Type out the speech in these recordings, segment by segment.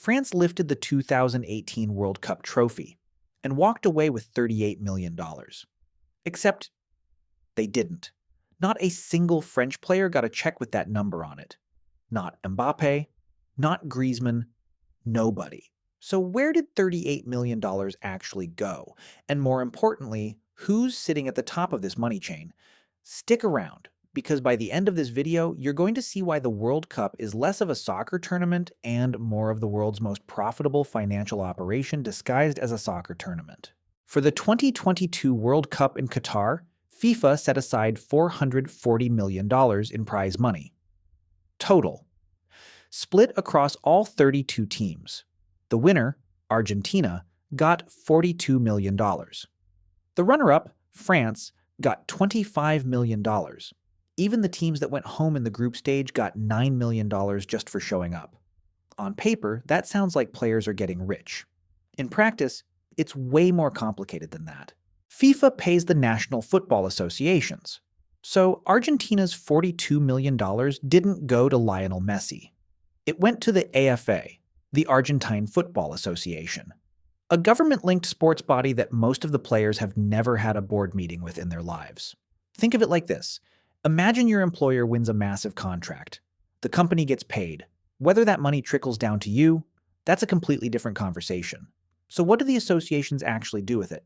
France lifted the 2018 World Cup trophy and walked away with $38 million. Except they didn't. Not a single French player got a check with that number on it. Not Mbappe, not Griezmann, nobody. So where did $38 million actually go? And more importantly, who's sitting at the top of this money chain? Stick around, because by the end of this video, you're going to see why the World Cup is less of a soccer tournament and more of the world's most profitable financial operation disguised as a soccer tournament. For the 2022 World Cup in Qatar, FIFA set aside $440 million in prize money. Total. Split across all 32 teams. The winner, Argentina, got $42 million. The runner-up, France, got $25 million. Even the teams that went home in the group stage got $9 million just for showing up. On paper, that sounds like players are getting rich. In practice, it's way more complicated than that. FIFA pays the national football associations. So Argentina's $42 million didn't go to Lionel Messi. It went to the AFA, the Argentine Football Association, a government-linked sports body that most of the players have never had a board meeting with in their lives. Think of it like this. Imagine your employer wins a massive contract. The company gets paid. Whether that money trickles down to you, that's a completely different conversation. So what do the associations actually do with it?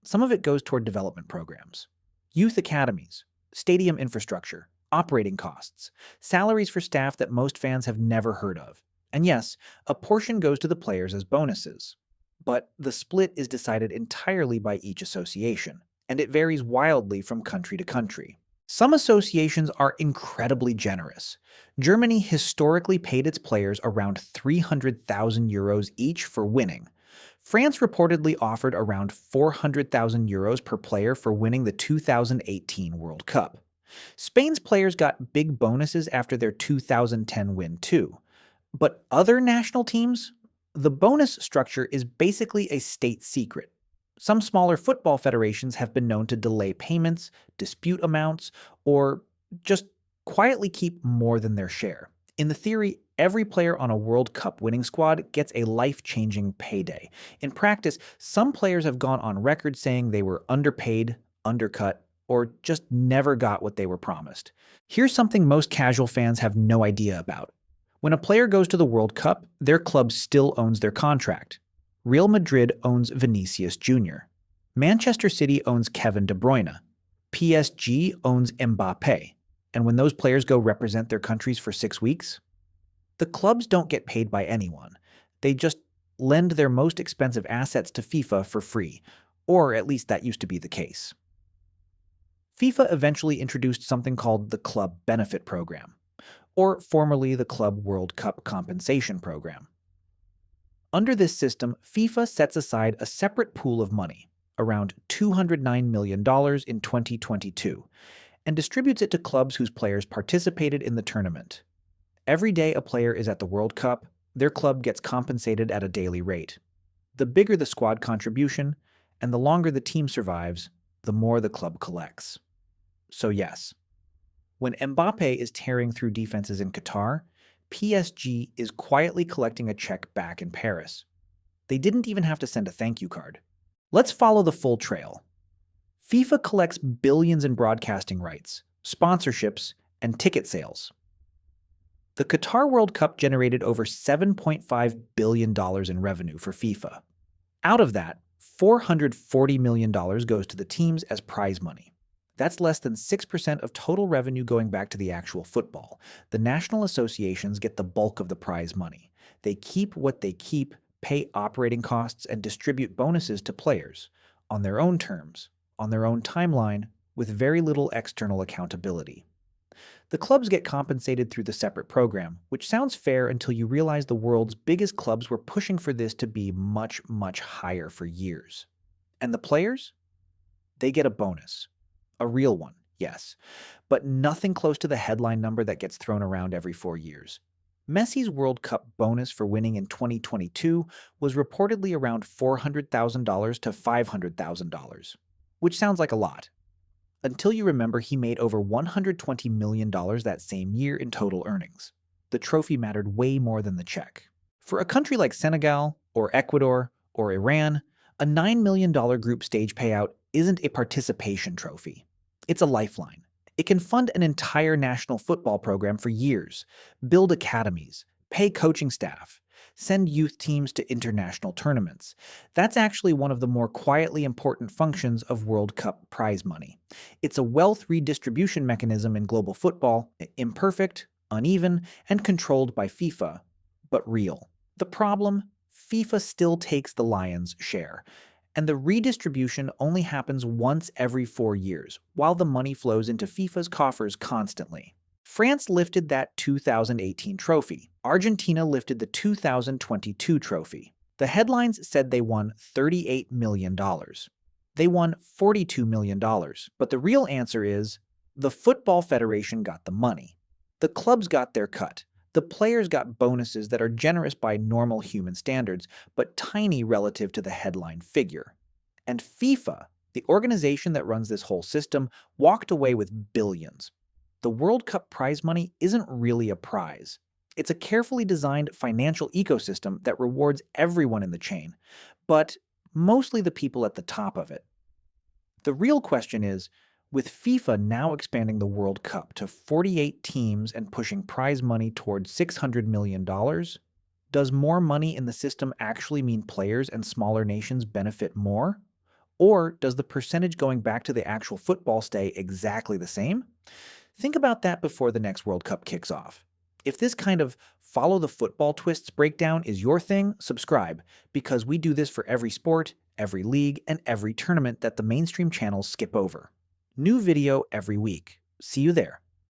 Some of it goes toward development programs, youth academies, stadium infrastructure, operating costs, salaries for staff that most fans have never heard of. And yes, a portion goes to the players as bonuses. But the split is decided entirely by each association, and it varies wildly from country to country. Some associations are incredibly generous. Germany historically paid its players around 300,000 euros each for winning. France reportedly offered around 400,000 euros per player for winning the 2018 World Cup. Spain's players got big bonuses after their 2010 win too. But other national teams? The bonus structure is basically a state secret. Some smaller football federations have been known to delay payments, dispute amounts, or just quietly keep more than their share. In the theory, every player on a World Cup winning squad gets a life-changing payday. In practice, some players have gone on record saying they were underpaid, undercut, or just never got what they were promised. Here's something most casual fans have no idea about. When a player goes to the World Cup, their club still owns their contract. Real Madrid owns Vinicius Jr. Manchester City owns Kevin De Bruyne. PSG owns Mbappe. And when those players go represent their countries for 6 weeks, the clubs don't get paid by anyone. They just lend their most expensive assets to FIFA for free, or at least that used to be the case. FIFA eventually introduced something called the Club Benefit Program, or formerly the Club World Cup Compensation Program. Under this system, FIFA sets aside a separate pool of money, around $209 million in 2022, and distributes it to clubs whose players participated in the tournament. Every day a player is at the World Cup, their club gets compensated at a daily rate. The bigger the squad contribution, and the longer the team survives, the more the club collects. So yes, when Mbappe is tearing through defenses in Qatar, PSG is quietly collecting a check back in Paris. They didn't even have to send a thank you card. Let's follow the full trail. FIFA collects billions in broadcasting rights, sponsorships, and ticket sales. The Qatar World Cup generated over $7.5 billion in revenue for FIFA. Out of that, $440 million goes to the teams as prize money. That's less than 6% of total revenue going back to the actual football. The national associations get the bulk of the prize money. They keep what they keep, pay operating costs, and distribute bonuses to players, on their own terms, on their own timeline, with very little external accountability. The clubs get compensated through the separate program, which sounds fair until you realize the world's biggest clubs were pushing for this to be much, much higher for years. And the players? They get a bonus. A real one, yes, but nothing close to the headline number that gets thrown around every 4 years. Messi's World Cup bonus for winning in 2022 was reportedly around $400,000 to $500,000, which sounds like a lot. Until you remember he made over $120 million that same year in total earnings. The trophy mattered way more than the check. For a country like Senegal, or Ecuador, or Iran, a $9 million group stage payout isn't a participation trophy. It's a lifeline. It can fund an entire national football program for years, build academies, pay coaching staff, send youth teams to international tournaments. That's actually one of the more quietly important functions of World Cup prize money. It's a wealth redistribution mechanism in global football, imperfect, uneven, and controlled by FIFA, but real. The problem? FIFA still takes the lion's share, and the redistribution only happens once every 4 years, while the money flows into FIFA's coffers constantly. France lifted that 2018 trophy. Argentina lifted the 2022 trophy. The headlines said they won $38 million. They won $42 million, but the real answer is the Football Federation got the money. The clubs got their cut. The players got bonuses that are generous by normal human standards, but tiny relative to the headline figure. And FIFA, the organization that runs this whole system, walked away with billions. The World Cup prize money isn't really a prize. It's a carefully designed financial ecosystem that rewards everyone in the chain, but mostly the people at the top of it. The real question is, with FIFA now expanding the World Cup to 48 teams and pushing prize money toward $600 million, does more money in the system actually mean players and smaller nations benefit more? Or does the percentage going back to the actual football stay exactly the same? Think about that before the next World Cup kicks off. If this kind of follow the football twists breakdown is your thing, subscribe, because we do this for every sport, every league, and every tournament that the mainstream channels skip over. New video every week. See you there.